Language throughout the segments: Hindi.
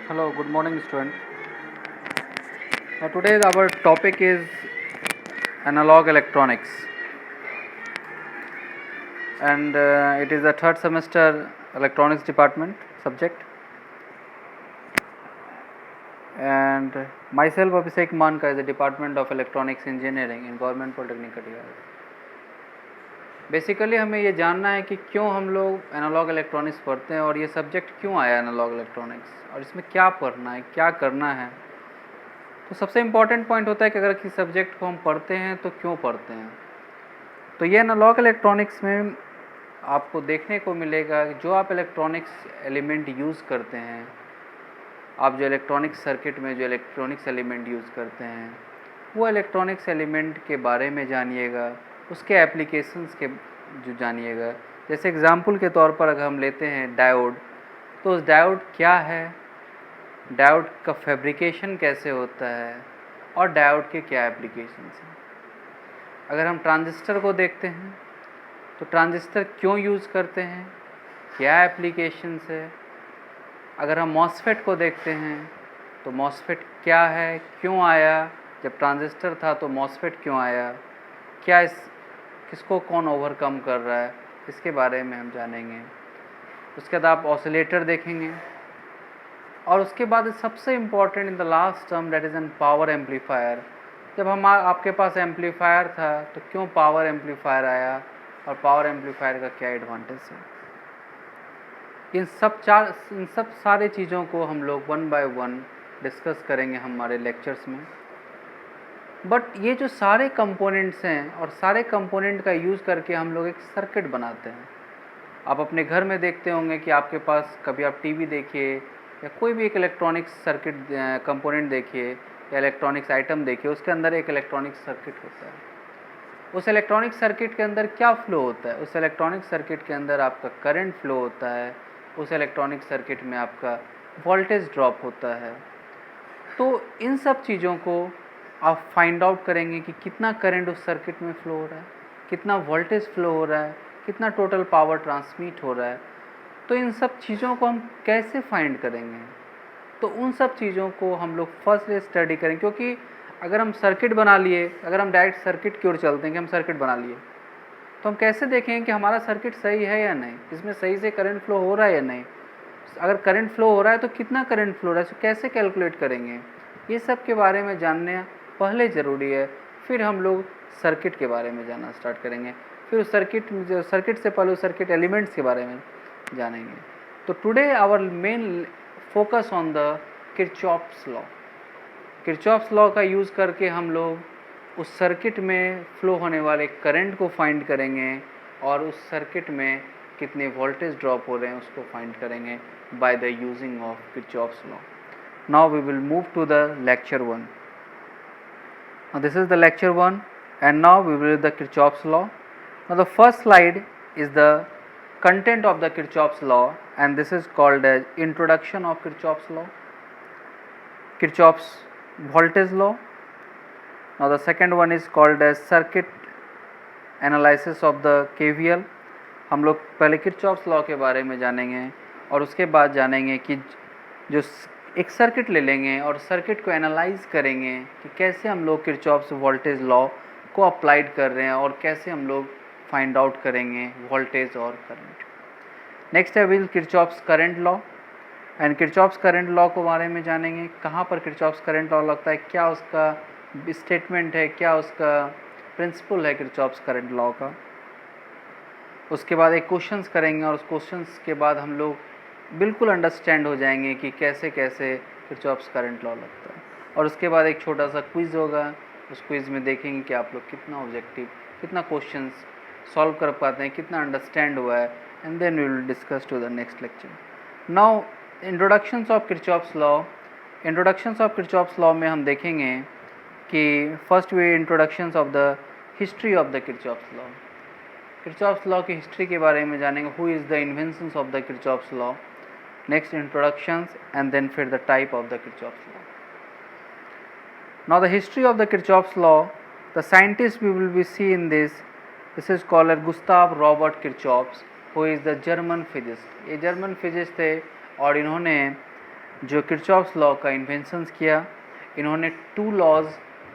Hello, good morning, student. Now, today our topic is analog electronics, and it is the third semester electronics department subject. And myself, Abhishek Manka, is the Department of Electronics Engineering in Government Polytechnic Katiyawar. Basically हमें ये जानना है कि क्यों हम लोग एनालॉग इलेक्ट्रॉनिक्स पढ़ते हैं और ये सब्जेक्ट क्यों आया एनालॉग इलेक्ट्रॉनिक्स और इसमें क्या पढ़ना है, क्या करना है. तो सबसे इम्पॉर्टेंट पॉइंट होता है कि अगर किसी सब्जेक्ट को हम पढ़ते हैं तो क्यों पढ़ते हैं. तो ये एनालॉग इलेक्ट्रॉनिक्स में आपको देखने को मिलेगा कि जो आप इलेक्ट्रॉनिक्स एलिमेंट यूज़ करते हैं, आप जो इलेक्ट्रॉनिक्स सर्किट में जो इलेक्ट्रॉनिक्स एलिमेंट यूज़ करते हैं, वो इलेक्ट्रॉनिक्स एलिमेंट के बारे में जानिएगा, उसके एप्लीकेशंस के जो जानिएगा. जैसे एग्जांपल के तौर पर अगर हम लेते हैं डायोड, तो उस डायोड क्या है, डायोड का फैब्रिकेशन कैसे होता है और डायोड के क्या एप्लीकेशंस हैं. अगर हम ट्रांजिस्टर को देखते हैं तो ट्रांजिस्टर क्यों यूज़ करते हैं, क्या एप्लीकेशंस है. अगर हम मॉसफेट को देखते हैं तो मॉसफेट क्या है, क्यों आया, जब ट्रांजिस्टर था तो मॉसफेट क्यों आया, क्या किसको कौन ओवरकम कर रहा है, इसके बारे में हम जानेंगे. उसके बाद आप ऑसिलेटर देखेंगे और उसके बाद सबसे important in the last term that is an power amplifier. जब हम आपके पास एम्पलीफायर था तो क्यों पावर एम्पलीफायर आया और पावर एम्पलीफायर का क्या एडवांटेज है. इन सब सारे चीज़ों को हम लोग वन बाय वन डिस्कस करेंगे हमारे लेक्चर्स में. बट ये जो सारे कंपोनेंट्स हैं और सारे कंपोनेंट का यूज़ करके हम लोग एक सर्किट बनाते हैं. आप अपने घर में देखते होंगे कि आपके पास कभी आप टीवी देखिए या कोई भी एक इलेक्ट्रॉनिक्स सर्किट कंपोनेंट देखिए या इलेक्ट्रॉनिक्स आइटम देखिए, उसके अंदर एक इलेक्ट्रॉनिक्स सर्किट होता है. उस इलेक्ट्रॉनिक सर्किट के अंदर क्या फ़्लो होता है, उस इलेक्ट्रॉनिक सर्किट के अंदर आपका करंट फ़्लो होता है, उस इलेक्ट्रॉनिक सर्किट में आपका वोल्टेज ड्रॉप होता है. तो इन सब चीज़ों को आप फाइंड आउट करेंगे कि कितना करंट उस सर्किट में फ़्लो हो रहा है, कितना वोल्टेज फ़्लो हो रहा है, कितना टोटल पावर ट्रांसमिट हो रहा है. तो इन सब चीज़ों को हम कैसे फाइंड करेंगे, तो उन सब चीज़ों को हम लोग फर्स्ट स्टडी करें. क्योंकि अगर हम सर्किट बना लिए, अगर हम डायरेक्ट सर्किट की ओर चलते हैं कि हम सर्किट बना लिए, तो हम कैसे देखेंगे कि हमारा सर्किट सही है या नहीं, इसमें सही से करंट फ्लो हो रहा है या नहीं. अगर करंट फ्लो हो रहा है तो कितना करंट फ्लो हो रहा है, तो कैसे कैलकुलेट करेंगे. ये सब के बारे में जानना पहले ज़रूरी है, फिर हम लोग सर्किट के बारे में जानना स्टार्ट करेंगे. फिर उस सर्किट से पहले उस सर्किट एलिमेंट्स के बारे में जानेंगे. तो today our main focus on the Kirchhoff's law. Kirchhoff's law का यूज़ करके हम लोग उस सर्किट में फ़्लो होने वाले करंट को फाइंड करेंगे और उस सर्किट में कितने वोल्टेज ड्रॉप हो रहे हैं उसको फाइंड करेंगे by the using of Kirchhoff's law. Now we will move to the lecture 1. This is the lecture 1 and now we will read the Kirchhoff's law. Now the first slide is the content of the Kirchhoff's law and this is called as introduction of Kirchhoff's law, Kirchhoff's voltage law. Now the second one is called as circuit analysis of the KVL. हम लोग पहले किरचॉफ्स लॉ के बारे में जानेंगे और उसके बाद जानेंगे कि जो एक सर्किट ले लेंगे और सर्किट को एनालाइज करेंगे कि कैसे हम लोग किरचॉफ्स वोल्टेज लॉ को अप्लाइड कर रहे हैं और कैसे हम लोग फाइंड आउट करेंगे वोल्टेज और करंट. नेक्स्ट है will Kirchhoff's current law and Kirchhoff's current law के बारे में जानेंगे, कहाँ पर किरचॉफ्स करंट लॉ लगता है, क्या उसका स्टेटमेंट है, क्या उसका प्रिंसिपल है किरचॉफ्स करंट लॉ का. उसके बाद एक क्वेश्चंस करेंगे और उस क्वेश्चंस के बाद हम लोग बिल्कुल अंडरस्टैंड हो जाएंगे कि कैसे कैसे किरचॉफ्स करंट लॉ लगता है. और उसके बाद एक छोटा सा क्विज़ होगा, उस क्विज़ में देखेंगे कि आप लोग कितना ऑब्जेक्टिव, कितना क्वेश्चंस सॉल्व कर पाते हैं, कितना अंडरस्टैंड हुआ है. And then we will discuss to the next lecture. Now introductions of Kirchhoff's law. Introductions of Kirchhoff's law में हम देखेंगे कि first way introductions of the history of the Kirchhoff's law. Kirchhoff's law की हिस्ट्री के बारे में जानेंगे, who is the inventions of the Kirchhoff's law. Next introductions and then फिर the type of the Kirchhoff's law. Now the history of the Kirchhoff's law, the scientist we will be see in this is called Gustav Robert Kirchhoff, who is the German physicist. ये जर्मन फिजिस्ट थे और इन्होंने जो किरचॉफ्स लॉ का इन्वेंशंस किया, इन्होंने 2 लॉज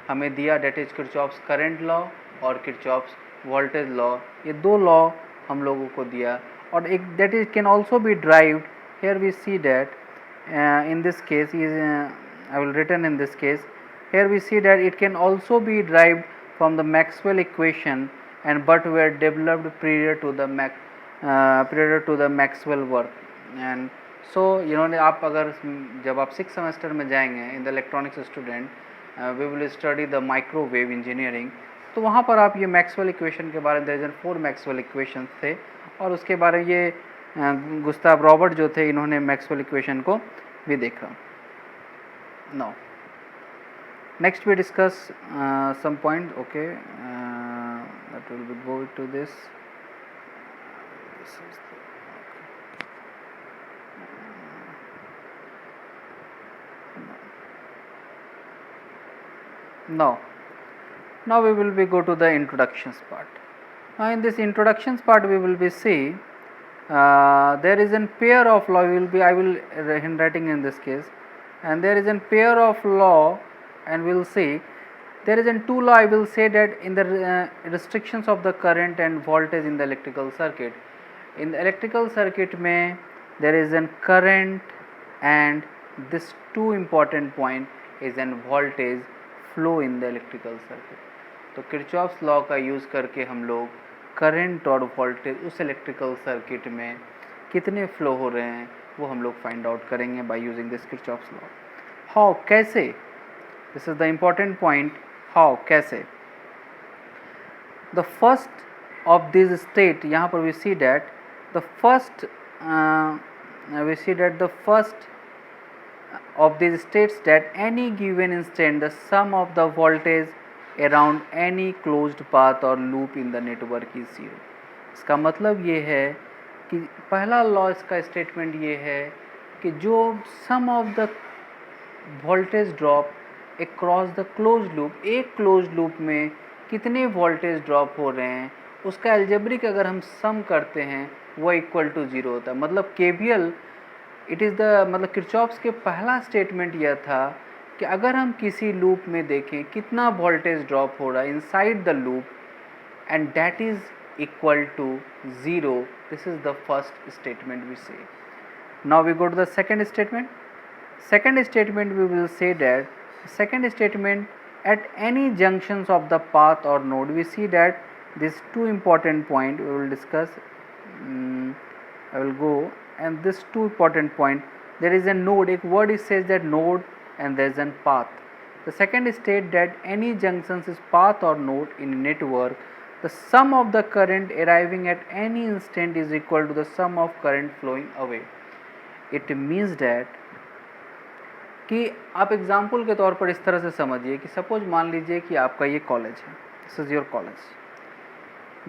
हमें दिया, that is Kirchhoff's current law और किरचॉफ्स वोल्टेज लॉ। ये 2 लॉ हम लोगों को दिया। और एक that is can also be derived, here we see that in this case is I will written in this case, here we see that it can also be derived from the Maxwell equation and but were developed prior to the Maxwell work. And so इन्होंने, आप अगर जब आप 6th सेमेस्टर में जाएंगे in the electronics student, we will study the microwave engineering, तो वहाँ पर आप ये मैक्सवेल इक्वेशन के बारे में, देयर 4 मैक्सवेल इक्वेशंस थे और उसके बारे में ये गुस्ताव रॉबर्ट जो थे, इन्होंने मैक्सवेल इक्वेशन को भी देखा। Now next we discuss some point, okay, that will be go to this now we will be go to the introductions part. Now in this introductions part we will be see there is a pair of law, I will handwriting in this case, and there is a pair of law, and we will see there is a 2 law. I will say that in the restrictions of the current and voltage in the electrical circuit. In the electrical circuit में there is a current and this 2 important point is an voltage flow in the electrical circuit. तो किरचॉफ्स लॉ का यूज़ करके हम लोग करंट और वोल्टेज उस इलेक्ट्रिकल सर्किट में कितने फ्लो हो रहे हैं वो हम लोग फाइंड आउट करेंगे by using this Kirchhoff's law. How, कैसे, this is the important point, how, कैसे। The first of this state, यहाँ पर we see that the first of these states that any given instant the sum of the voltage around any closed path or loop in the network is 0। इसका मतलब ये है कि पहला लॉ इसका स्टेटमेंट ये है कि जो sum of the voltage drop across the close loop, एक क्लोज लूप में कितने वोल्टेज ड्रॉप हो रहे हैं उसका एल्जेब्रिक अगर हम सम करते हैं वो इक्वल टू 0 होता है। मतलब केवीएल इट इज़ द, मतलब किरचॉफ्स के पहला स्टेटमेंट यह था कि अगर हम किसी लूप में देखें कितना वोल्टेज ड्रॉप हो रहा है inside the loop and that is equal to 0, this is the first statement we say. Now we go to the second statement. Second statement we will say that second statement at any junctions of the path or node, we see that these 2 important point we will discuss. I will go, and this 2 important point, there is a node, एक word it says that node and there is a path. The second state that any junctions is path or node in network, the sum of the current arriving at any instant is equal to the sum of current flowing away. It means that कि आप एग्जाम्पल के तौर पर इस तरह से समझिए कि सपोज मान लीजिए कि आपका ये कॉलेज है, this is your college,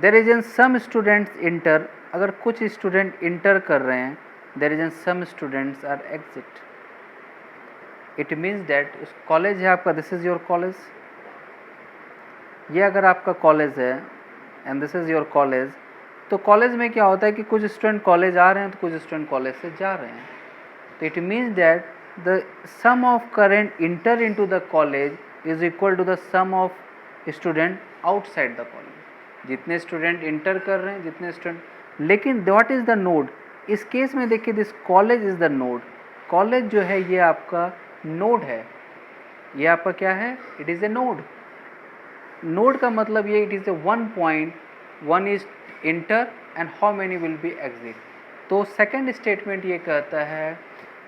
there is an some students enter, अगर कुछ स्टूडेंट इंटर कर रहे हैं, there is an some students are exit, it means that उस कॉलेज है आपका, दिस इज़ योर कॉलेज, ये अगर आपका कॉलेज है and this is your college, तो कॉलेज में क्या होता है कि कुछ स्टूडेंट कॉलेज आ रहे हैं तो कुछ स्टूडेंट कॉलेज से जा रहे हैं, तो it means that the sum of current enter into the college is equal to the sum of student outside the college। जितने स्टूडेंट इंटर कर रहे हैं, जितने स्टूडेंट, लेकिन व्हाट इज़ द नोड, इस केस में देखिए this college is the node, college जो है ये आपका नोड है, ये आपका क्या है, it is a node. Node का मतलब ये it is a 1 point, 1 is inter and how many will be exit. तो सेकेंड स्टेटमेंट ये कहता है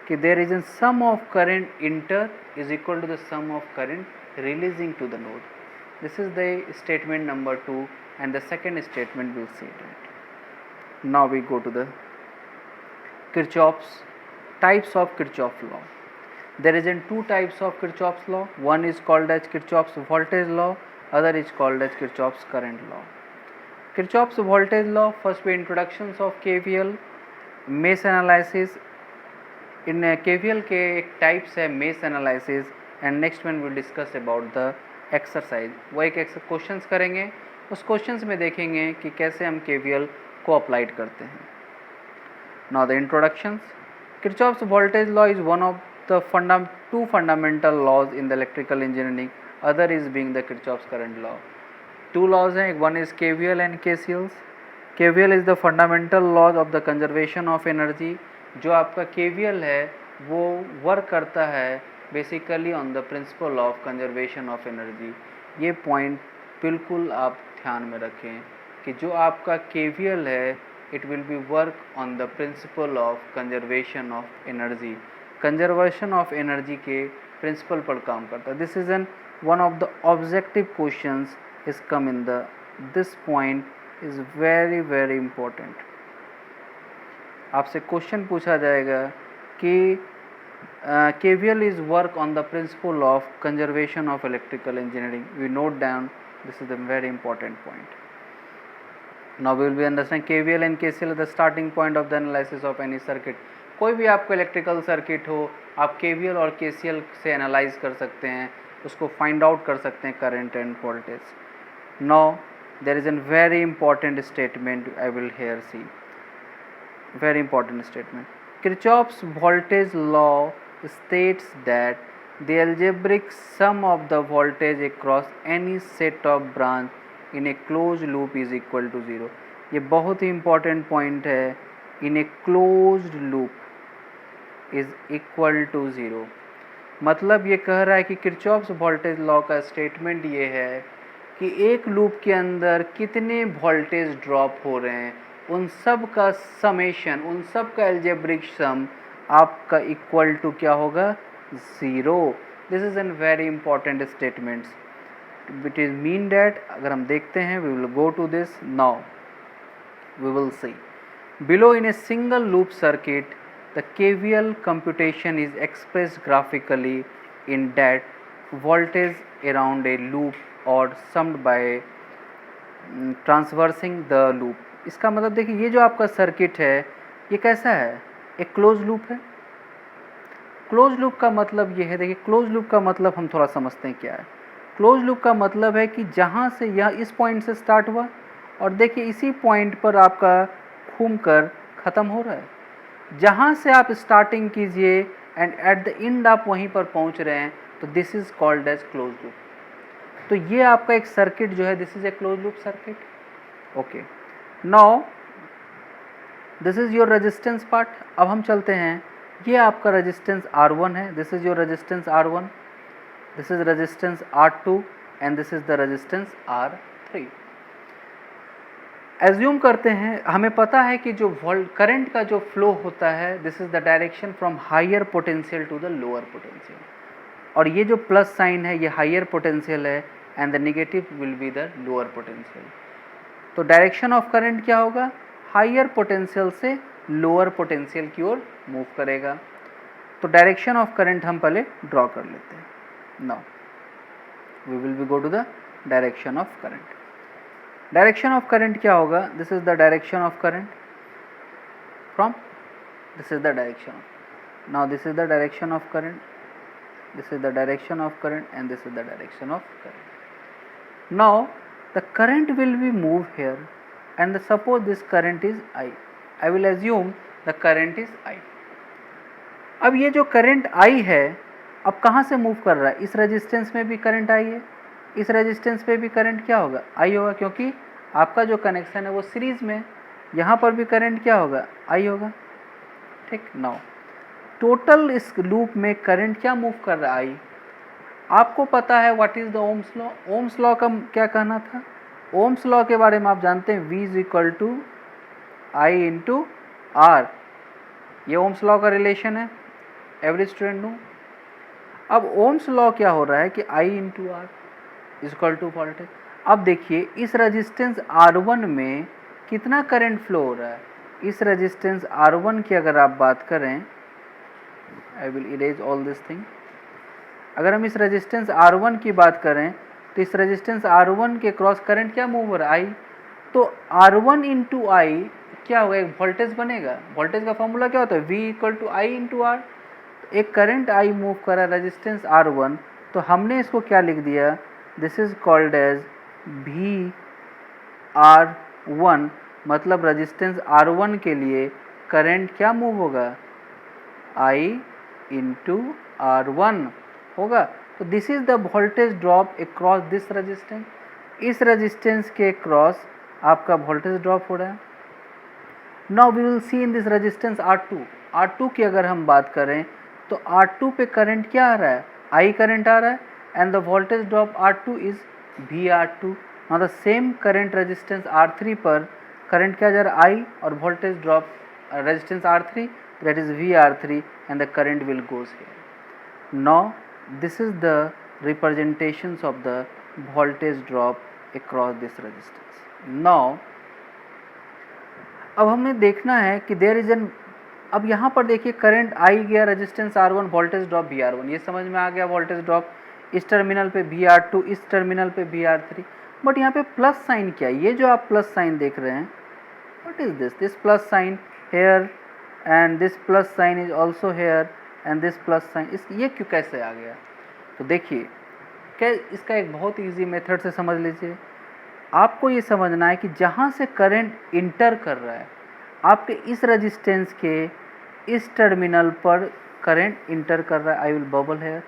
कि there is a sum of current enter is equal to the sum of current releasing to the node. This is the statement number 2 and the second statement will say that. Now we go to the Kirchhoff's types of Kirchhoff law. There is 2 types of Kirchhoff's law. One is called as Kirchhoff's voltage law, other is called as Kirchhoff's current law. Kirchhoff's voltage law, first we introductions of KVL, mesh analysis. In KVL के एक टाइप्स है mesh analysis, and next one will discuss about the exercise. वो एक क्वेश्चंस करेंगे, उस क्वेश्चंस में देखेंगे कि कैसे हम KVL को अप्लाइड करते हैं। Now the introductions. Kirchhoff's voltage law is one of the two fundamental laws in the electrical engineering, other is being the Kirchhoff's current law. Two laws हैं, one is KVL and KCLs. KVL is the fundamental laws of the conservation of energy. जो आपका KVL है वो वर्क करता है basically on the principle of conservation of energy. ये पॉइंट बिल्कुल आप ध्यान में रखें कि जो आपका KVL है it will B work on the principle of conservation of energy. Conservation of energy के प्रिंसिपल पर काम करता है. This is N one of the objective questions is come in the this point is very very important. आपसे क्वेश्चन पूछा जाएगा कि KVL is work on the principle of conservation of electrical engineering. We note down, this is a very important point. Now we will be understand KVL and KCL are the starting point of the analysis of any circuit. कोई भी आपको इलेक्ट्रिकल सर्किट हो आप KVL और KCL से एनालाइज कर सकते हैं, उसको फाइंड आउट कर सकते हैं current and voltage. Now there is an very important statement I will here see. Very important statement. Kirchhoff's voltage law states that the algebraic sum of the voltage across any set of branch in a closed loop is equal to 0. ये बहुत ही important point है. In a closed loop is equal to 0. मतलब ये कह रहा है कि किरचॉफ्स वोल्टेज लॉ का स्टेटमेंट ये है कि एक लूप के अंदर कितने वोल्टेज ड्रॉप हो रहे हैं उन सब का समेशन, उन सब का एल्जेब्रिक सम आपका इक्वल टू क्या होगा 0. This is an very important statements which is mean that अगर हम देखते हैं we will go to this. Now we will see below in a single loop circuit the KVL computation is expressed graphically in that voltage around a loop or summed by traversing the loop. इसका मतलब देखिए ये जो आपका सर्किट है ये कैसा है, एक क्लोज लूप है. क्लोज लूप का मतलब ये है, देखिए क्लोज लूप का मतलब हम थोड़ा समझते हैं क्या है. क्लोज लूप का मतलब है कि जहाँ से यह इस पॉइंट से स्टार्ट हुआ और देखिए इसी पॉइंट पर आपका घूमकर ख़त्म हो रहा है. जहाँ से आप स्टार्टिंग कीजिए एंड एट द एंड आप वहीं पर पहुँच रहे हैं तो this is called as close loop. तो ये आपका एक सर्किट जो है this is a close loop circuit. Okay, now this is your resistance part. अब हम चलते हैं, ये आपका रेजिस्टेंस R1 है. This is your resistance R1, this is resistance R2 and this is the resistance R3. Assume करते हैं, हमें पता है कि जो करंट का जो फ्लो होता है this is the direction from higher potential to the lower potential. और ये जो प्लस साइन है ये हायर पोटेंशियल है and the negative will be the lower potential. तो डायरेक्शन ऑफ करंट क्या होगा, हायर पोटेंशियल से लोअर पोटेंशियल की ओर मूव करेगा. तो डायरेक्शन ऑफ करंट हम पहले ड्रॉ कर लेते हैं. Now we will be go to the direction of current. Direction of current क्या होगा, this is the direction of current from, this is the direction. Now this is the direction of current, this is the direction of current and this is the direction of current. Now the current will be moved here and suppose this current is I. I will assume the current is I. अब ये जो करंट I है अब कहाँ से मूव कर रहा है, इस रेजिस्टेंस में भी करंट I है, इस रेजिस्टेंस पे भी करंट क्या होगा I होगा, क्योंकि आपका जो कनेक्शन है वो सीरीज में. यहाँ पर भी करंट क्या होगा I होगा. ठीक, नाउ टोटल इस लूप में करंट क्या मूव कर रहा है I. आपको पता है what is the Ohm's law. Ohms law का क्या कहना था, ओम्स लॉ के बारे में आप जानते हैं V is equal to I into R. ये ओम्स लॉ का रिलेशन है, एवरी स्टूडेंट नो. अब ओम्स लॉ क्या हो रहा है कि I into R is equal to voltage. अब देखिए इस रेजिस्टेंस R1 में कितना करंट फ्लो हो रहा है. इस रेजिस्टेंस R1 की अगर आप बात करें, I will erase all this thing. अगर हम इस रेजिस्टेंस R1 की बात करें तो इस रेजिस्टेंस R1 के क्रॉस करंट क्या मूव हो रहा है I. तो R1 इंटू I क्या होगा, एक वोल्टेज बनेगा. वोल्टेज का फॉर्मूला क्या होता है V equal to I into R. एक करंट I मूव कर रहा है रेजिस्टेंस R1, तो हमने इसको क्या लिख दिया, this is called as VR1. मतलब रेजिस्टेंस R1 के लिए करंट क्या मूव होगा I इंटू R1 होगा। तो this is the voltage drop across this resistance, इस रेजिस्टेंस के क्रॉस आपका वोल्टेज ड्रॉप हो रहा है। Now we will see in this resistance R2 की अगर हम बात करें तो R2 पे करंट क्या आ रहा है, I करंट आ रहा है, and the voltage drop R2 is VR2। Now the same current resistance R3 पर करंट क्या जा रहा है, I, और voltage drop resistance R3 that is VR3 and the current will goes here. Now this is the representations of the voltage drop across this resistance. Now अब हमें देखना है कि देयर इज एन, अब यहाँ पर देखिए करंट I गया, resistance R1, voltage drop VR1, ये समझ में आ गया। वोल्टेज ड्रॉप इस टर्मिनल पे VR2, इस टर्मिनल पे VR3, बट यहाँ पे प्लस साइन क्या है, ये जो आप प्लस साइन देख रहे हैं, what is this plus sign here and this plus sign is also here and this plus sign, इस ये क्यों कैसे आ गया? तो देखिए क्या, इसका एक बहुत इजी मेथड से समझ लीजिए। आपको ये समझना है कि जहाँ से करंट इंटर कर रहा है, आपके इस रेजिस्टेंस के इस टर्मिनल पर करंट इंटर कर रहा है, आई विल बबल हेयर,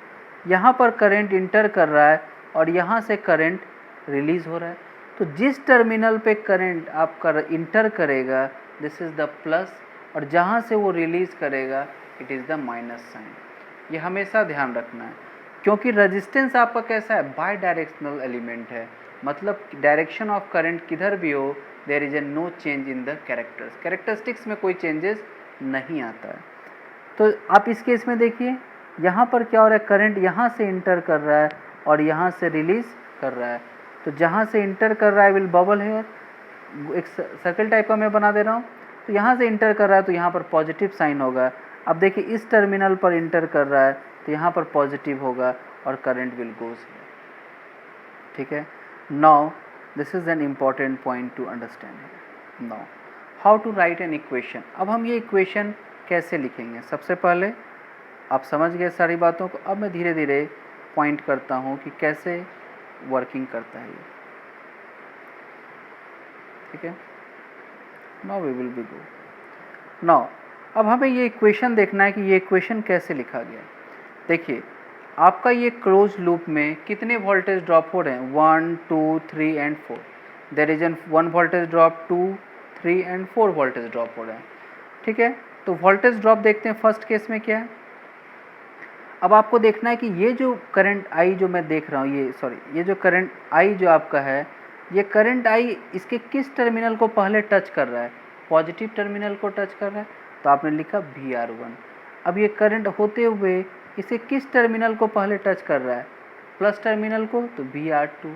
यहाँ पर करंट इंटर कर रहा है और यहाँ से करंट रिलीज़ हो रहा है। तो जिस टर्मिनल पे करंट आपका इंटर करेगा दिस इज़ द प्लस, और जहाँ से वो रिलीज़ करेगा it is the minus sign. ये हमेशा ध्यान रखना है, क्योंकि रेजिस्टेंस आपका कैसा है, बाई डायरेक्शनल एलिमेंट है, मतलब डायरेक्शन ऑफ करंट किधर भी हो there is a no change in the characteristics में कोई चेंजेस नहीं आता है। तो आप इस केस में देखिए यहाँ पर क्या हो रहा है, करंट यहाँ से इंटर कर रहा है और यहाँ से रिलीज़ कर रहा है। तो जहाँ से इंटर कर रहा है विल बबल हेयर, एक सर्कल टाइप का मैं बना दे रहा हूँ। तो यहाँ से इंटर कर रहा है तो यहाँ पर पॉजिटिव साइन होगा। अब देखिए इस टर्मिनल पर इंटर कर रहा है तो यहाँ पर पॉजिटिव होगा और करंट विल गोज हियर, ठीक है। Now this is an important point to understand. Now how to write an equation. अब हम ये इक्वेशन कैसे लिखेंगे, सबसे पहले आप समझ गए सारी बातों को, अब मैं धीरे धीरे पॉइंट करता हूँ कि कैसे वर्किंग करता है ये, ठीक है। Now we will be go. Now अब हमें ये इक्वेशन देखना है कि ये इक्वेशन कैसे लिखा गया। देखिए आपका ये क्लोज लूप में कितने वोल्टेज ड्रॉप हो रहे हैं, 1 2 3 and 4, there is an 1 voltage drop, 2 3 and 4 voltage drop हो रहे हैं, ठीक है। तो वोल्टेज ड्रॉप देखते हैं फर्स्ट केस में क्या है। अब आपको देखना है कि ये जो करंट आई जो मैं देख रहा हूँ, ये जो करंट आई जो आपका है, ये करंट आई इसके किस टर्मिनल को पहले टच कर रहा है, पॉजिटिव टर्मिनल को टच कर रहा है, तो आपने लिखा VR1। अब ये करंट होते हुए इसे किस टर्मिनल को पहले टच कर रहा है, प्लस टर्मिनल को, तो VR2।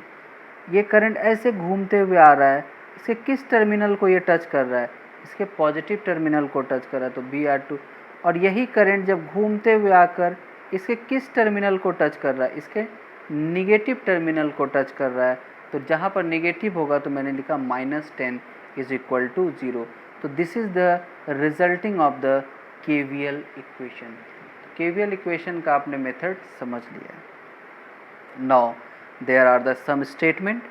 ये करंट ऐसे घूमते हुए आ रहा है, इसके किस टर्मिनल को ये टच कर रहा है, इसके पॉजिटिव टर्मिनल को टच कर रहा है, तो VR2। और यही करंट जब घूमते हुए आकर इसके किस टर्मिनल को टच कर रहा है, इसके निगेटिव टर्मिनल को टच कर रहा है, तो जहाँ पर निगेटिव होगा तो मैंने लिखा -10 इज इक्वल टू 0। तो this is the resulting of the KVL equation. KVL equation का आपने मेथड समझ लिया। Now there are the sum statement.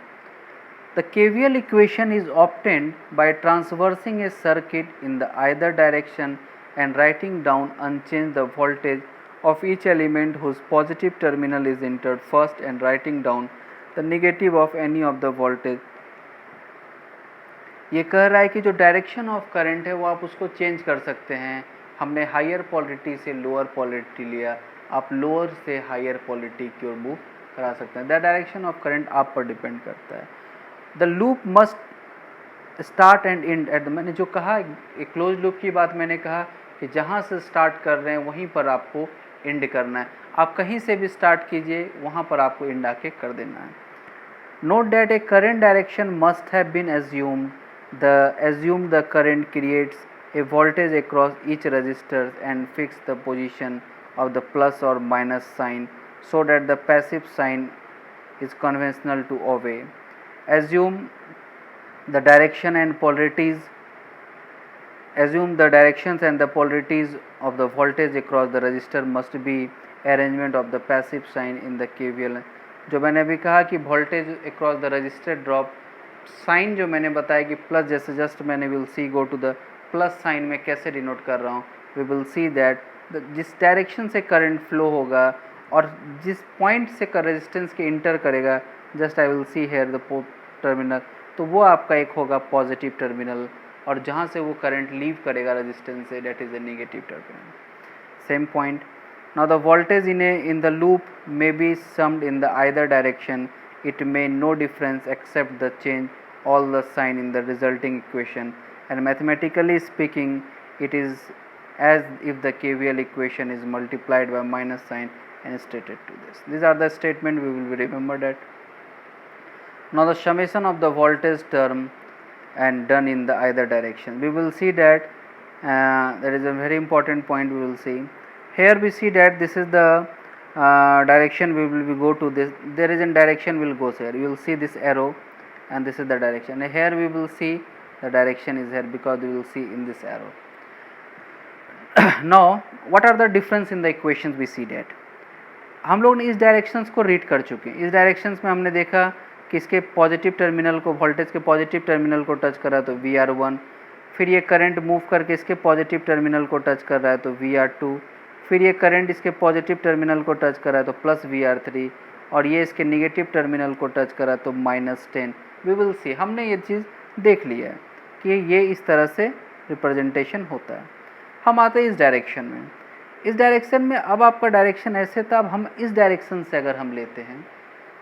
The KVL equation is obtained by traversing a circuit in the either direction and writing down unchanged the voltage of each element whose positive terminal is entered first and writing down the negative of any of the voltage। ये कह रहा है कि जो डायरेक्शन ऑफ करंट है वो आप उसको चेंज कर सकते हैं। हमने हायर पोलरिटी से लोअर पोलरिटी लिया, आप लोअर से हायर पोलरिटी की ओर मूव करा सकते हैं। द डायरेक्शन ऑफ करंट आप पर डिपेंड करता है। The loop must start and end at, मैंने जो कहा एक क्लोज लूप की बात मैंने कहा कि जहाँ से स्टार्ट कर रहे हैं वहीं पर आपको एंड करना है। आप कहीं से भी स्टार्ट कीजिए, वहाँ पर आपको एंड आके कर देना है। Note that a current direction must have been assumed the current creates a voltage across each resistor and fix the position of the plus or minus sign so that the passive sign is conventional to obey. Assume the direction and polarities. Assume the directions and the polarities of the voltage across the resistor must be arrangement of the passive sign in the KVL। जो मैंने अभी कहा कि voltage across the resistor drop sign जो मैंने बताया कि प्लस, जैसे जस्ट मैंने will see go to the plus sign में कैसे डिनोट कर रहा हूँ, वी विल सी दैट जिस डायरेक्शन से करंट फ्लो होगा और जिस पॉइंट से रेजिस्टेंस के इंटर करेगा, just I will see here the terminal, तो वो आपका एक होगा पॉजिटिव टर्मिनल, और जहाँ से वो करंट लीव करेगा रेजिस्टेंस से, that is the negative terminal. Same point. Now the voltage in the loop may be summed in the either direction. It may no difference except the change all the sign in the resulting equation, and mathematically speaking it is as if the KVL equation is multiplied by minus sign and stated to this. These are the statement we will remember that. Now the summation of the voltage term and done in the either direction. We will see that there is a very important point we will see. Here we see that this is the direction we will go to this. There is a direction will goes here. You will see this arrow, and this is the direction. And here we will see the direction is here because we will see in this arrow. Now what are the difference in the equations we see that. हम लोग ने इस डायरेक्शंस को रीड कर चुके हैं. इस डायरेक्शंस में हमने देखा कि इसके पॉजिटिव टर्मिनल को, वोल्टेज के पॉजिटिव टर्मिनल को टच कर रहा है तो VR1, फिर ये करंट मूव करके इसके पॉजिटिव टर्मिनल को टच कर रहा है तो VR2, फिर ये करंट इसके पॉजिटिव टर्मिनल को टच कर रहा है तो प्लस VR3, और ये इसके निगेटिव टर्मिनल को टच कर रहा है तो -10. वी विल सी, हमने ये चीज़ देख लिया है कि ये इस तरह से रिप्रेजेंटेशन होता है. हम आते हैं इस डायरेक्शन में. इस डायरेक्शन में अब आपका डायरेक्शन ऐसे था, अब हम इस डायरेक्शन से अगर हम लेते हैं,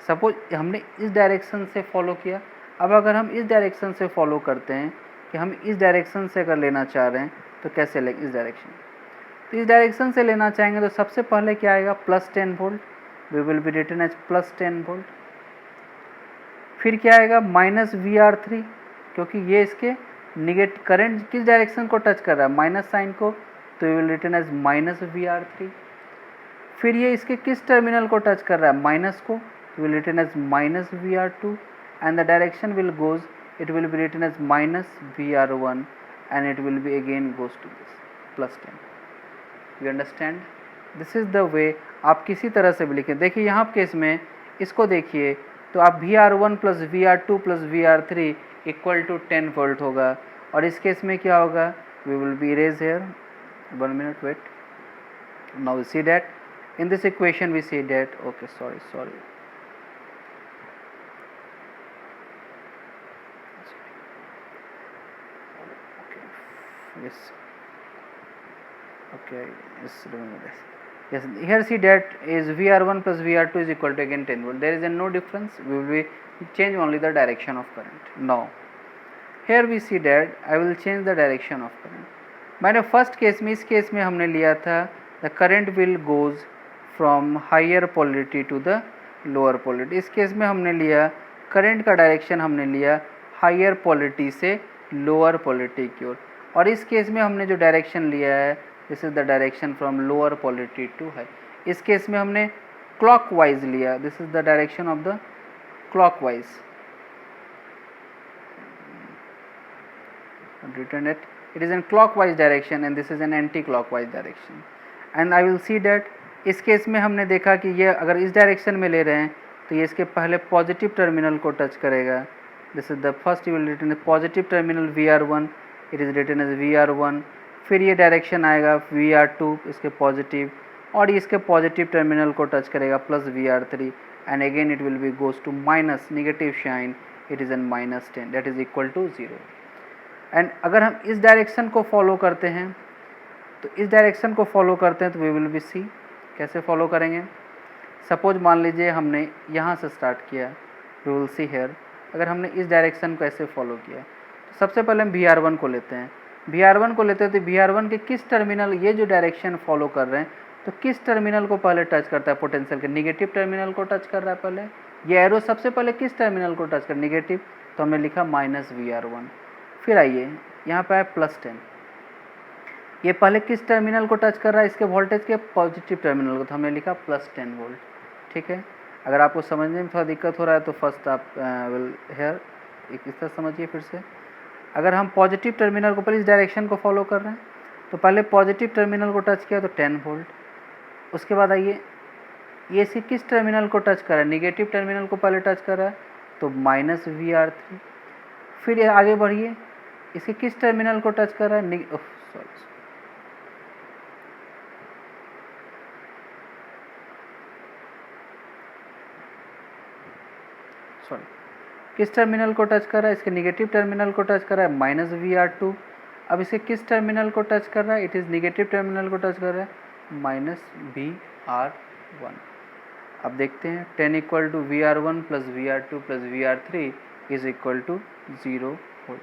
सपोज हमने इस डायरेक्शन से फॉलो किया, अब अगर हम इस डायरेक्शन से फॉलो करते हैं कि हम इस डायरेक्शन से अगर लेना चाह रहे हैं तो कैसे लें इस डायरेक्शन. तो इस डायरेक्शन से लेना चाहेंगे तो सबसे पहले क्या आएगा, +10 volt. We will be written as +10 volt. फिर क्या आएगा, -VR3, क्योंकि ये इसके निगेटिव करंट किस डायरेक्शन को टच कर रहा है, माइनस साइन को, तो we will written as -VR3. फिर ये इसके किस टर्मिनल को टच कर रहा है, माइनस को, तो will written as -VR2, and the direction will goes, it will be written as -VR1, and it will be again goes to this +10. You understand? This is the way. आप किसी तरह से भी लिखें. देखिए यहाँ केस में इसको देखिए तो आप VR1 + VR2 + VR3 = 10 वोल्ट होगा, और इस केस में क्या होगा, we will be erase here. 1 minute wait. Now we see that in this equation we see that, okay, sorry. Yes, okay, yes, remember this. Yes, here see that is VR1 + VR2 is equal to again 10 volt. There is a no difference. We will be change only the direction of current. Now here we see that I will change the direction of current. मैंने फर्स्ट केस में, इस केस में हमने लिया था the current will goes from higher polarity to the lower polarity. इस केस में हमने लिया करंट का डायरेक्शन, हमने लिया हायर पोलरिटी से लोअर पोलरिटी की ओर, और इस केस में हमने जो डायरेक्शन लिया है, this is the direction from lower polarity to high. इस केस में हमने क्लॉकवाइज लिया, this is the direction of the clockwise. Written it is in clockwise direction and this is an anti clockwise direction. And I will see that इस केस में हमने देखा कि ये अगर इस डायरेक्शन में ले रहे हैं तो ये इसके पहले पॉजिटिव टर्मिनल को टच करेगा. This is the first, you will written positive terminal VR1, it is written as VR1. फिर ये डायरेक्शन आएगा VR2 इसके पॉजिटिव, और इसके पॉजिटिव टर्मिनल को टच करेगा +VR3, and again it will be goes to minus negative sign, it is an -10, that is equal to 0. And अगर हम इस डायरेक्शन को फॉलो करते हैं तो इस डायरेक्शन को फॉलो करते हैं तो वी विल बी सी कैसे फॉलो करेंगे. सपोज मान लीजिए हमने यहाँ से स्टार्ट किया, वी विल सी हेयर, अगर हमने इस डायरेक्शन को ऐसे फॉलो किया तो सबसे पहले हम VR1 को लेते हैं. VR1 को लेते हैं तो VR1 के किस टर्मिनल, ये जो डायरेक्शन फॉलो कर रहे हैं तो किस टर्मिनल को पहले टच करता है, पोटेंशियल के निगेटिव टर्मिनल को टच कर रहा है पहले. ये एरो सबसे पहले किस टर्मिनल को टच कर, निगेटिव, तो हमने लिखा -VR1. फिर आइए यहाँ पे आए +10, ये पहले किस टर्मिनल को टच कर रहा है, इसके वोल्टेज के पॉजिटिव टर्मिनल को, तो हमने लिखा +10 वोल्ट. ठीक है, अगर आपको समझने में थोड़ा दिक्कत हो रहा है तो फर्स्ट आप विल हेयर एक इस तरह समझिए. फिर से अगर हम पॉजिटिव टर्मिनल को, पहले इस डायरेक्शन को फॉलो कर रहे हैं तो पहले पॉजिटिव टर्मिनल को टच किया तो 10 वोल्ट. उसके बाद आइए ये इसी किस टर्मिनल को टच कर रहा है, निगेटिव टर्मिनल को पहले टच कर रहा है तो -VR3. फिर आगे बढ़िए, इसके किस टर्मिनल को टच कर रहा है, सॉरी किस टर्मिनल को टच कर रहा है, इसके निगेटिव टर्मिनल को टच कर रहा है माइनस VR2। अब इसे किस टर्मिनल को टच कर रहा है, इट इज़ निगेटिव टर्मिनल को टच कर रहा है माइनस VR1। अब देखते हैं 10 equal to VR1 plus VR2 plus VR3 is equal to 0 volt.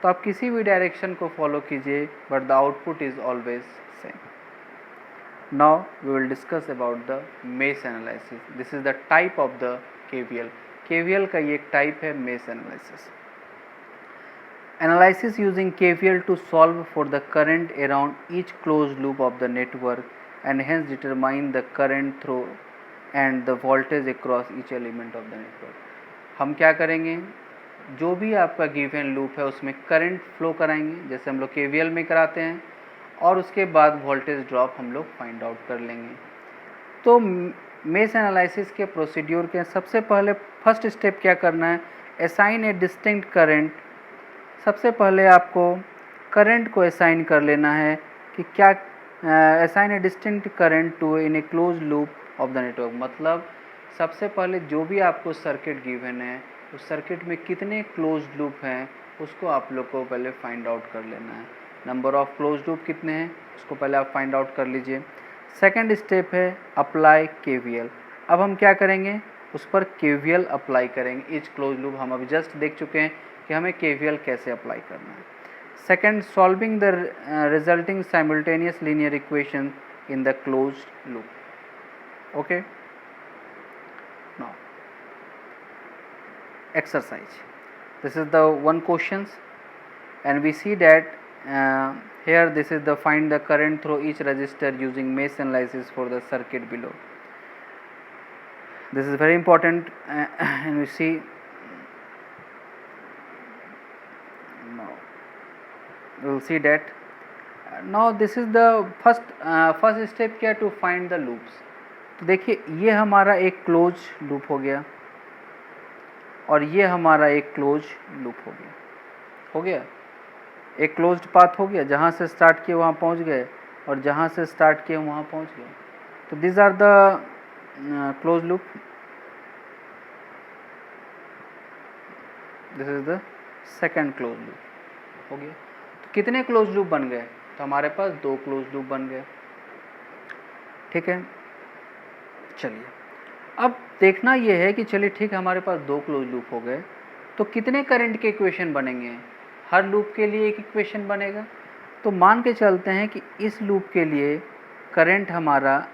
तो आप किसी भी डायरेक्शन को फॉलो कीजिए but the output is always same. Now we will discuss about the mesh analysis. This is the type of the KVL। KVL का ये एक टाइप है mesh analysis. Analysis using KVL to solve for the current around each closed loop of the network and hence determine the current through and the voltage across each element of the network। हम क्या करेंगे, जो भी आपका गिवन लूप है उसमें करंट फ्लो कराएंगे जैसे हम लोग KVL में कराते हैं, और उसके बाद वोल्टेज ड्रॉप हम लोग फाइंड आउट कर लेंगे। तो मेश एनालिसिस के प्रोसीड्यूर के सबसे पहले फर्स्ट स्टेप क्या करना है, असाइन ए डिस्टिंक्ट करंट। सबसे पहले आपको करंट को असाइन कर लेना है कि क्या assign a distinct current to in a close loop of the network. मतलब सबसे पहले जो भी आपको सर्किट गिवन है उस सर्किट में कितने क्लोज लूप हैं उसको आप लोग को पहले फाइंड आउट कर लेना है। नंबर ऑफ क्लोज लूप कितने हैं उसको पहले आप फाइंड आउट कर लीजिए। सेकंड स्टेप है अप्लाई KVL। अब हम क्या करेंगे, उस पर KVL अप्लाई करेंगे। ईच क्लोज लूप हम अभी जस्ट देख चुके हैं कि हमें KVL कैसे अप्लाई करना है। Second, solving the resulting simultaneous linear equation in the close loop. Okay, now exercise. This is the one questions and we see that here this is the find the current through each resistor using mesh analysis for the circuit below. This is very important and we see now we will see that now this is the first step क्या to find the loops। तो देखिए ये हमारा एक क्लोज लूप हो गया और ये हमारा एक क्लोज लूप हो गया एक क्लोज्ड पाथ हो गया, जहाँ से स्टार्ट किए वहाँ पहुँच गए और जहाँ से स्टार्ट किए वहाँ पहुँच गए। तो this are the close loop, this is the second close loop हो गया। तो कितने क्लोज लूप बन गए, तो हमारे पास 2 क्लोज लूप बन गए। ठीक है, चलिए अब देखना ये है कि चलिए ठीक है हमारे पास 2 क्लोज लूप हो गए, तो कितने करंट के इक्वेशन बनेंगे। हर लूप के लिए एक इक्वेशन बनेगा। तो मान के चलते हैं कि इस लूप के लिए करंट हमारा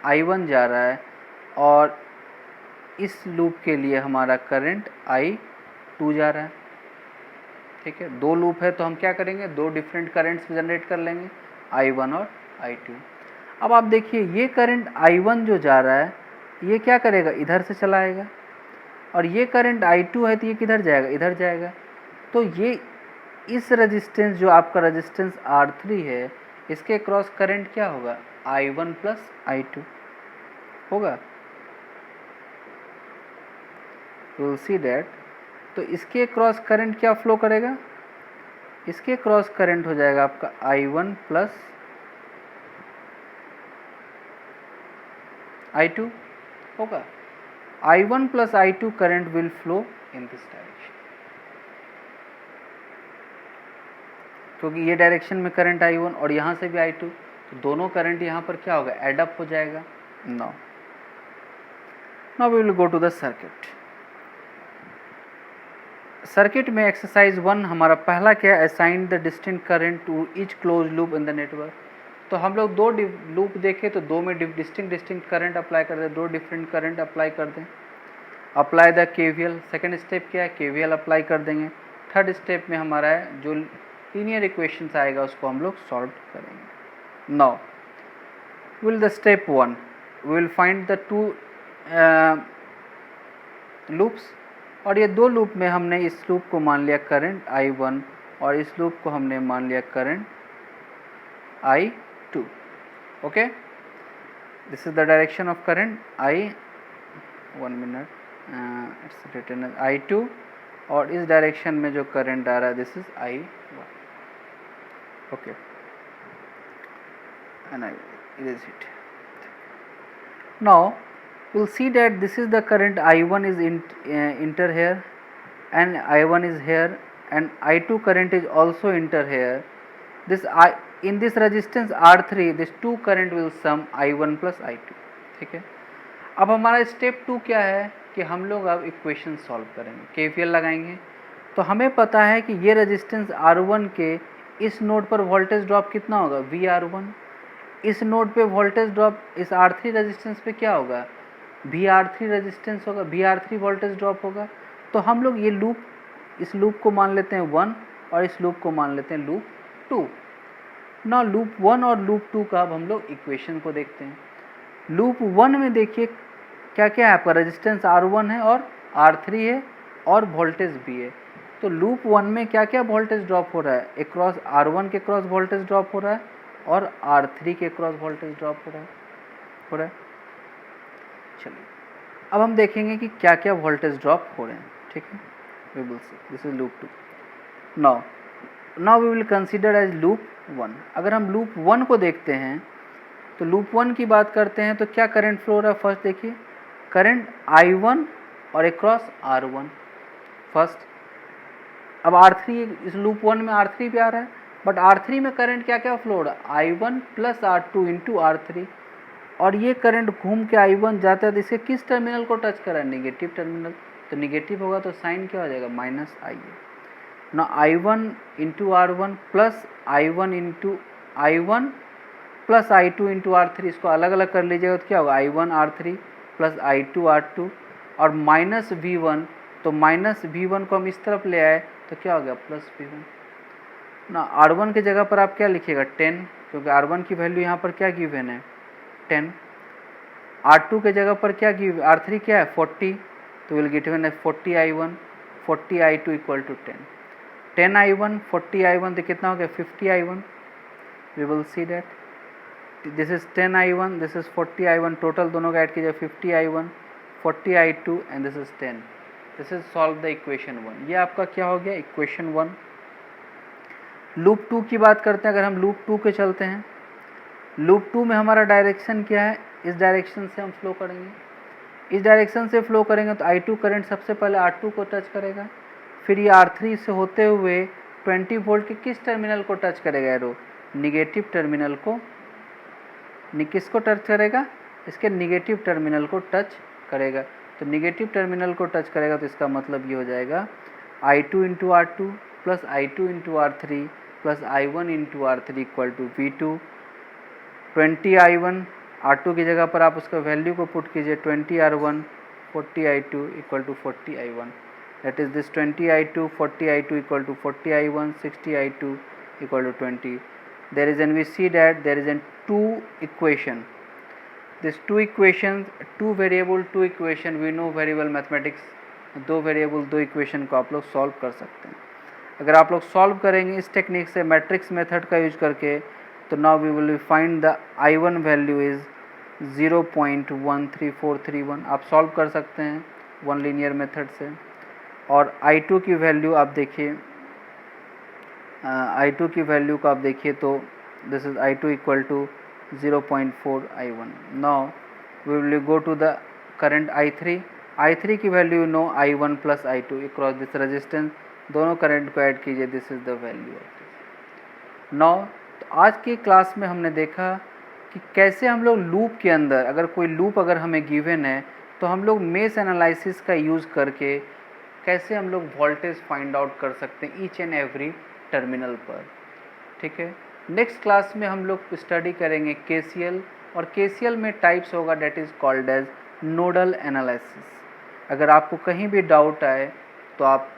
I1 जा रहा है और इस लूप के लिए हमारा करंट I2 जा रहा है। ठीक है, 2 लूप है तो हम क्या करेंगे, 2 डिफरेंट करंट्स जनरेट कर लेंगे, I1 और I2। अब आप देखिए ये करंट I1 जो जा रहा है ये क्या करेगा, इधर से चलाएगा, और ये करंट I2 है तो ये किधर जाएगा, इधर जाएगा। तो ये इस रेजिस्टेंस जो आपका रेजिस्टेंस R3 है इसके क्रॉस करंट क्या होगा, I1 प्लस I2 होगा। You will see that. तो इसके क्रॉस करंट क्या फ्लो करेगा, इसके क्रॉस करंट हो जाएगा आपका I1 प्लस I2 होगा। I1 plus I2 current will flow in this direction, क्योंकि ये डायरेक्शन में करंट I1 और यहाँ से भी I2, तो दोनों करंट यहाँ पर क्या होगा, एड अप हो जाएगा। Now we will go to the circuit. Circuit में एक्सरसाइज 1 हमारा पहला क्या है, assign the distinct current to each close loop in the network. तो हम लोग 2 लूप देखें तो 2 में डिस्टिंक्ट करंट अप्लाई कर दें, 2 डिफरेंट करंट अप्लाई कर दें। Apply the KVL। Second step क्या है, KVL अप्लाई कर देंगे। थर्ड स्टेप में हमारा है जो लीनियर इक्वेशंस आएगा उसको हम लोग सॉल्व करेंगे। Now will the step 1 we will find the 2 loops, और ये 2 लूप में हमने इस लूप को मान लिया करंट I1 और इस लूप को हमने मान लिया current I2। Okay, this is the direction of current it's written as I2 और इस डायरेक्शन में जो करंट आ रहा है this is I1। Okay, and I erase it. Now we'll see that this is the current I1 is enter here and I1 is here and I2 current is also enter here. This in this resistance R3 this two current will sum I1 plus I2. ठीक है, अब हमारा स्टेप 2 क्या है कि हम लोग अब इक्वेशन सॉल्व करेंगे, KVL लगाएंगे। तो हमें पता है कि ये रेजिस्टेंस R1 के इस नोड पर वोल्टेज ड्रॉप कितना होगा, VR1। इस नोड पे वोल्टेज ड्रॉप इस R3 रेजिस्टेंस पे क्या होगा, VR3 रेजिस्टेंस होगा, VR3 वोल्टेज ड्रॉप होगा। तो हम लोग ये लूप, इस लूप को मान लेते हैं 1 और इस लूप को मान लेते हैं लूप 2। ना लूप 1 और लूप 2 का अब हम लोग इक्वेशन को देखते हैं। लूप 1 में देखिए क्या क्या है, आपका रेजिस्टेंस R1 है और R3 है और वोल्टेज भी है। तो लूप 1 में क्या क्या वोल्टेज ड्रॉप हो रहा है, एक क्रॉस R1 के क्रॉस वोल्टेज ड्रॉप हो रहा है और R3 के क्रॉस वोल्टेज ड्रॉप हो रहा है। चलिए अब हम देखेंगे कि क्या क्या वोल्टेज ड्रॉप हो रहे हैं। ठीक है, we will see this is loop 2। Now we will consider as loop 1। अगर हम लूप 1 को देखते हैं तो लूप 1 की बात करते हैं तो क्या करंट फ्लो हो रहा है। फर्स्ट देखिए करंट I1 और एक क्रॉस R1 फर्स्ट। अब R3 इस लूप 1 में R3 भी आ रहा है, बट R3 में करंट क्या क्या फ्लो हो रहा है, I1 plus R2 into R3। और ये करंट घूम के I1 जाता है तो इसे किस टर्मिनल को टच कर रहा है, निगेटिव टर्मिनल। तो निगेटिव होगा तो साइन क्या हो जाएगा, माइनस I है ना। I1 into R1 plus I1 into I1 plus I2 into R3, इसको अलग अलग कर लीजिएगा तो क्या होगा, I1 R3 plus I2 R2 और माइनस V1। तो माइनस V1 को हम इस तरफ ले आए तो क्या हो गया, प्लस V1 ना। R1 की जगह पर आप क्या लिखिएगा 10, क्योंकि R1 की वैल्यू यहाँ पर क्या गिवन है 10। R2 के जगह पर क्या गिव, R3 क्या है 40, तो विल गिवन है 40 I1 40 I2 equal to 10। 10 I1 40 I1 तो कितना हो गया 50 I1। We will see that this is 10 I1 this is 40 I1, total दोनों का ऐड कीजिए 50 I1 40 I2 and this is 10। This is solve the equation 1। ये आपका क्या हो गया, इक्वेशन 1। लूप 2 की बात करते हैं। अगर हम लूप 2 के चलते हैं, लूप 2 में हमारा डायरेक्शन क्या है, इस डायरेक्शन से हम फ्लो करेंगे। इस डायरेक्शन से फ्लो करेंगे तो I2 करंट सबसे पहले R2 को टच करेगा, फिर ये R3 से होते हुए 20 वोल्ट के किस टर्मिनल को टच करेगा, एरो निगेटिव टर्मिनल को। किसको टच करेगा, इसके निगेटिव टर्मिनल को टच करेगा। तो निगेटिव टर्मिनल को टच करेगा तो इसका मतलब ये हो जाएगा I2 into R2 plus I2 into R3 plus I1 into R3 equal to V2। 20 I1 R2 की जगह पर आप उसका वैल्यू को पुट कीजिए 20 R1 40 I2 equal to 40 I1। That is this 20 I2 40 I2 equal to 40 I1 60 I2 equal to 20। there is, and we see that there is an two equation. This two equations, two variable two equation, we know very well mathematics, दो वेरिएबल दो इक्वेशन को आप लोग सॉल्व कर सकते हैं। अगर आप लोग सॉल्व करेंगे इस टेक्निक से, मैट्रिक्स मेथड का यूज करके, तो now we will find the I1 value is 0.13431। आप सॉल्व कर सकते हैं वन लीनियर मेथड से। और I2 की वैल्यू आप देखिए, I2 की वैल्यू को आप देखिए तो this is I2 equal to 0.4 I1। Now we will go to the current I3 की value no I1 plus I2 across this resistance, दोनों करंट को ऐड कीजिए, this is the value of this. Now तो आज की क्लास में हमने देखा कि कैसे हम लोग लूप के अंदर, अगर कोई लूप अगर हमें गिवन है तो हम लोग मेश एनालिसिस का यूज़ करके कैसे हम लोग वोल्टेज फाइंड आउट कर सकते हैं ईच एंड एवरी टर्मिनल पर। ठीक है, नेक्स्ट क्लास में हम लोग स्टडी करेंगे KCL, और KCL में टाइप्स होगा that is called as nodal analysis. अगर आपको कहीं भी डाउट आए तो आप